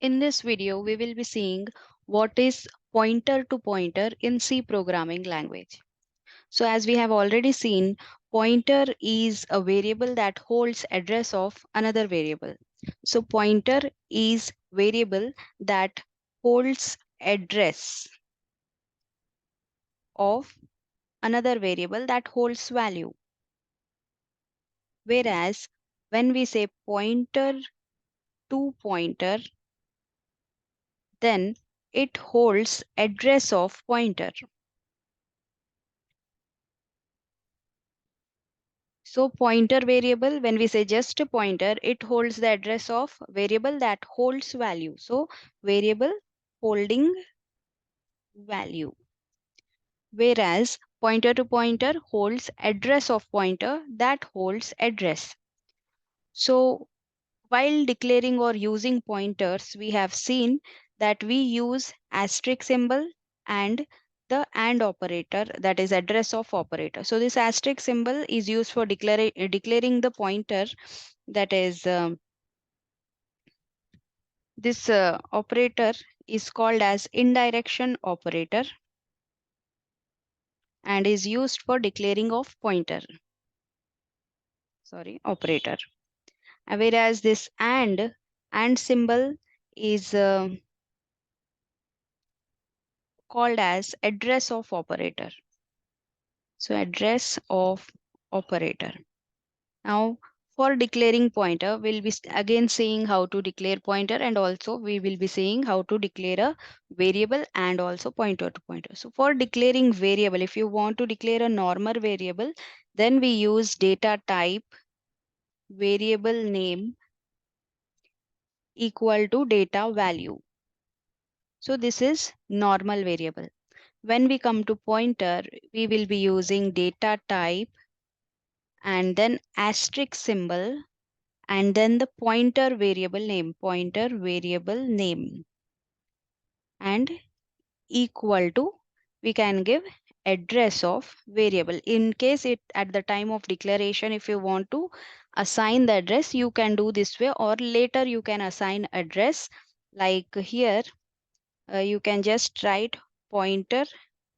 In this video, we will be seeing what is pointer to pointer in C programming language. So as we have already seen, pointer is a variable that holds address of another variable. So pointer is variable that holds address of another variable that holds value. Whereas when we say pointer to pointer, then it holds address of pointer. So pointer variable, when we say just a pointer, it holds the address of variable that holds value. So variable holding value. Whereas pointer to pointer holds address of pointer that holds address. So while declaring or using pointers, we have seen that we use asterisk symbol and the AND operator, that is address of operator. So this asterisk symbol is used for declaring the pointer, that is this operator is called as indirection operator and is used for declaring of pointer, operator. Whereas this AND symbol is called as address of operator. So address of operator. Now for declaring pointer, we'll be again seeing how to declare pointer, and also we will be seeing how to declare a variable and also pointer to pointer. So for declaring variable, if you want to declare a normal variable, then we use data type variable name equal to data value. So this is normal variable. When we come to pointer, we will be using data type and then asterisk symbol and then the pointer variable name and equal to, we can give address of variable. In case it at the time of declaration, if you want to assign the address, you can do this way, or later you can assign address. Like here, you can just write pointer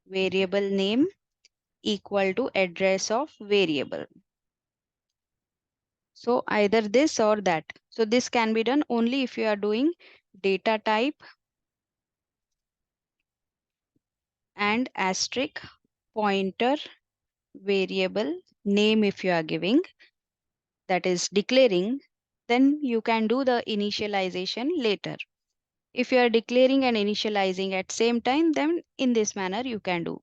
variable name equal to address of variable. So either this or that. So this can be done only if you are doing data type and asterisk pointer variable name. If you are giving, that is declaring, then you can do the initialization later. If you are declaring and initializing at same time, then in this manner you can do.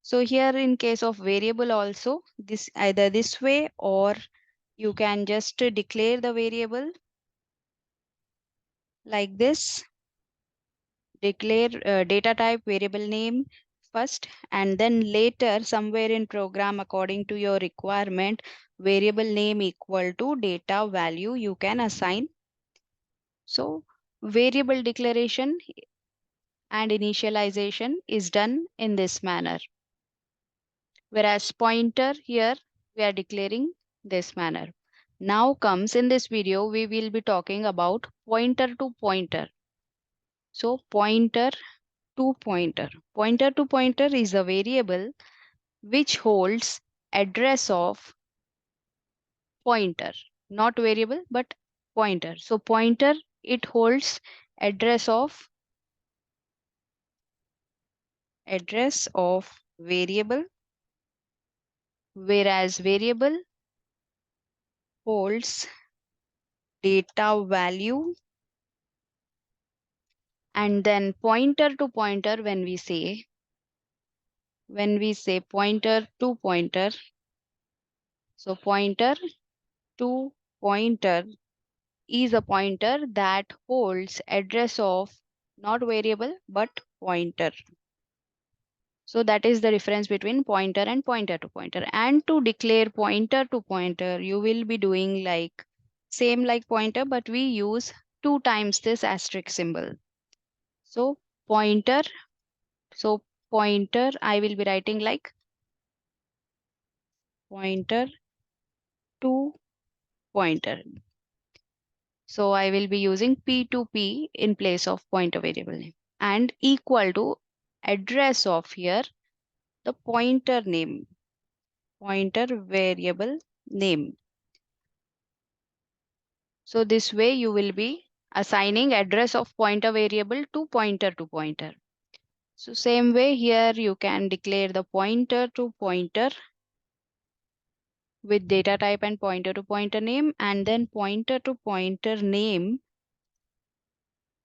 So here in case of variable also, this either this way, or you can just declare the variable like this. Declare data type variable name first, and then later somewhere in program, according to your requirement, variable name equal to data value you can assign. So variable declaration and initialization is done in this manner. Whereas pointer, here we are declaring this manner. Now comes, in this video we will be talking about pointer to pointer. So pointer to pointer. Pointer to pointer is a variable which holds address of pointer, not variable but pointer. So pointer, it holds address of variable, whereas variable holds data value. And then pointer to pointer, when we say pointer to pointer, so pointer to pointer is a pointer that holds address of not variable but pointer. So that is the difference between pointer and pointer to pointer. And to declare pointer to pointer, you will be doing like same like pointer, but we use 2 times this asterisk symbol. So pointer, so pointer, I will be writing like pointer to pointer. So I will be using p2p in place of pointer variable name, and equal to address of here the pointer name, pointer variable name. So this way you will be assigning address of pointer variable to pointer. So same way here you can declare the pointer to pointer with data type and pointer to pointer name, and then pointer to pointer name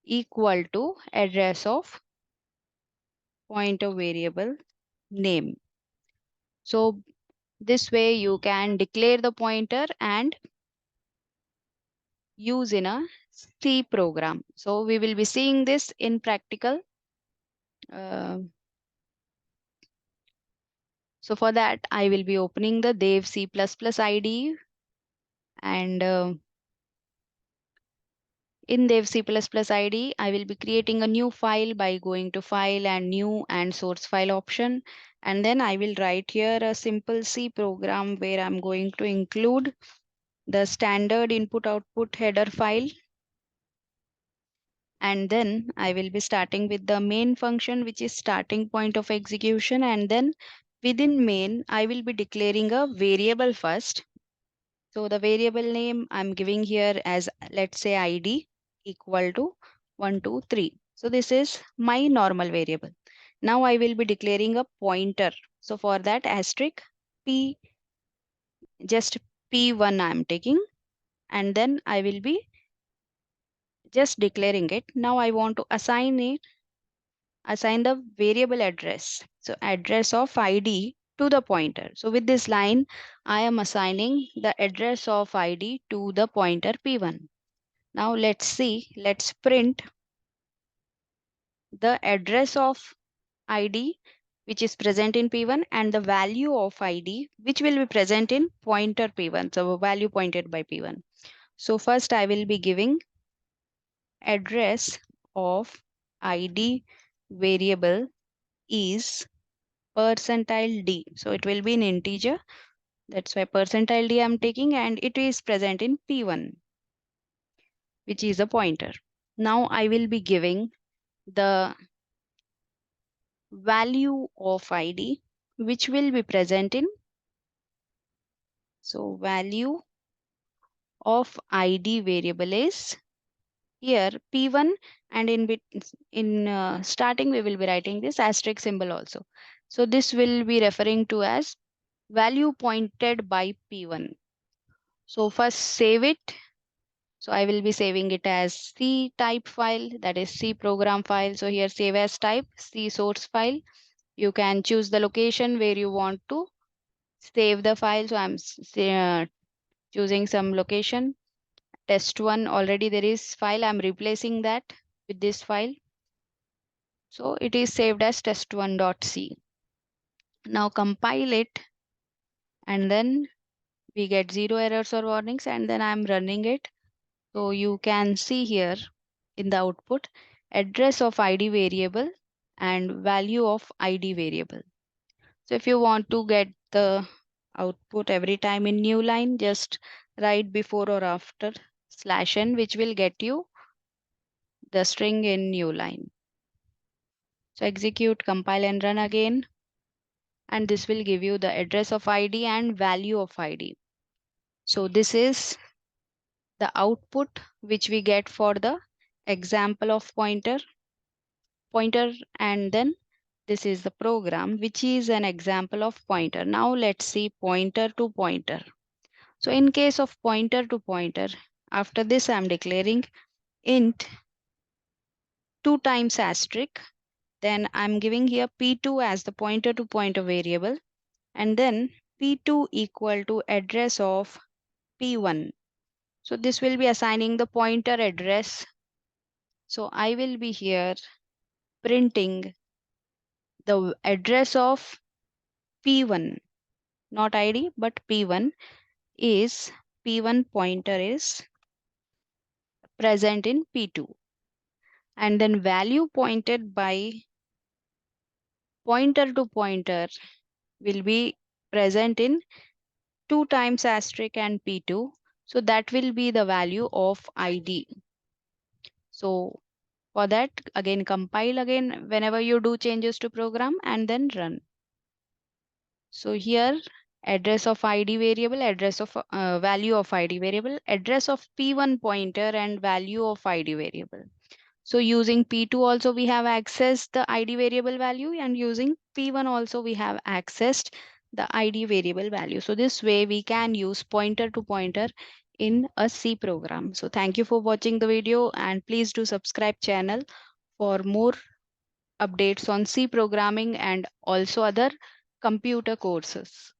equal to address of pointer variable name. So this way you can declare the pointer and use in a C program. So we will be seeing this in practical. Uh, so for that, I will be opening the Dev C++ IDE, and in Dev C++ IDE, I will be creating a new file by going to File and New and Source File option. And then I will write here a simple C program where I'm going to include the standard input output header file. And then I will be starting with the main function, which is starting point of execution. And then within main, I will be declaring a variable first. So the variable name I'm giving here as, let's say, ID equal to 123. So this is my normal variable. Now I will be declaring a pointer. So for that, asterisk p, just p1 I'm taking, and then I will be just declaring it. Now I want to assign the variable address. So address of ID to the pointer. So with this line, I am assigning the address of ID to the pointer p1. Now let's print the address of ID which is present in p1 and the value of ID which will be present in pointer p1. So value pointed by p1. So first I will be giving address of ID variable is percentile D. So it will be in integer. That's why percentile D I'm taking, and it is present in P1, which is a pointer. Now I will be giving the value of ID, which will be present in, so value of ID variable is here P1, and in starting we will be writing this asterisk symbol also. So this will be referring to as value pointed by P1. So first save it. So I will be saving it as C type file, that is C program file. So here save as type, C source file. You can choose the location where you want to save the file. So I'm choosing some location. Test1 already there is file. I'm replacing that with this file. So it is saved as test1.c. Now compile it, and then we get 0 errors or warnings, and then I'm running it. So you can see here in the output address of ID variable and value of ID variable. So if you want to get the output every time in new line, just write before or after /n, which will get you the string in new line. So execute, compile and run again. And this will give you the address of ID and value of ID. So this is the output which we get for the example of pointer, and then this is the program which is an example of pointer. Now let's see pointer to pointer. So in case of pointer to pointer, after this I'm declaring int 2 times asterisk, then I'm giving here p2 as the pointer to pointer variable, and then p2 equal to address of p1. So this will be assigning the pointer address. So I will be here printing the address of p1, not ID, but p1 is, p1 pointer is present in p2, and then value pointed by pointer to pointer will be present in 2 times asterisk and p2, So that will be the value of ID. So for that, again compile again whenever you do changes to program and then run. So here address of ID variable, address of value of ID variable, address of P1 pointer and value of ID variable. So using P2 also we have accessed the ID variable value, and using P1 also we have accessed the ID variable value. So this way we can use pointer to pointer in a C program. So thank you for watching the video, and please do subscribe channel for more updates on C programming and also other computer courses.